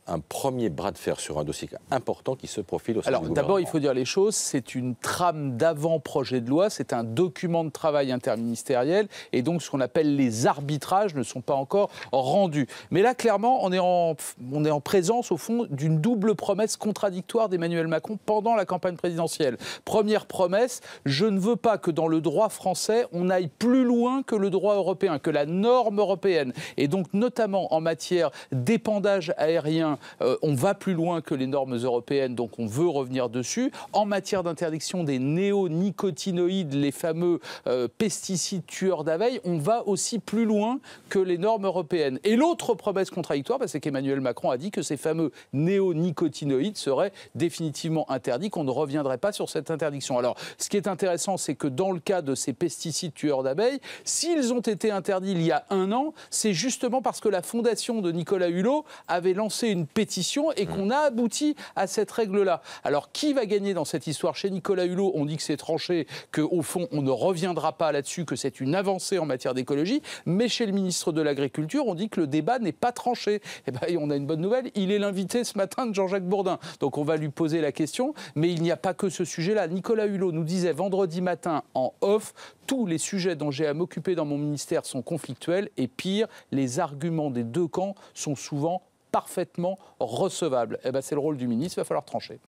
un premier bras de fer sur un dossier important qui se profile au sein du gouvernement. D'abord, il faut dire les choses, c'est une trame d'avant-projet de loi, c'est un document de travail interministériel, et donc ce qu'on appelle les arbitrages ne sont pas encore rendus. Mais là, clairement, on est en présence, au fond, d'une double promesse contradictoire d'Emmanuel Macron pendant la campagne présidentielle. Première promesse, je ne veux pas que dans le droit français, on aille plus loin que le droit européen, que la norme européenne. Et donc, notamment en matière d'épandage aérien, on va plus loin que les normes européennes, donc on veut revenir dessus. En matière d'interdiction des néonicotinoïdes, les fameux pesticides tueurs d'abeilles, on va aussi plus loin que les normes européennes. Et l'autre promesse contradictoire, c'est qu'Emmanuel Macron a dit que ces fameux néonicotinoïdes seraient définitivement interdits, qu'on ne reviendrait pas sur cette interdiction. Alors, ce qui est intéressant, c'est que dans le cas de ces pesticides tueurs d'abeilles, s'ils ont été interdits il y a 1 an, c'est justement parce que la fondation de Nicolas Hulot avait lancé une pétition et qu'on a abouti à cette règle-là. Alors, qui va gagner dans cette histoire? Chez Nicolas Hulot, on dit que c'est tranché, qu'au fond, on ne reviendra pas là-dessus, que c'est une avancée en matière d'écologie. Mais chez le ministre de l'Agriculture, on dit que le débat n'est pas tranché. Eh bien, on a une bonne nouvelle, il est l'invité ce matin de Jean-Jacques Bourdin. Donc, on va lui poser la question. Mais il n'y a pas que ce sujet-là. Nicolas Hulot nous disait vendredi matin en off, tous les sujets dont j'ai à m'occuper dans mon ministère sont conflictuels. Et pire, les arguments des deux camps sont souvent parfaitement recevable. Eh ben, c'est le rôle du ministre, il va falloir trancher.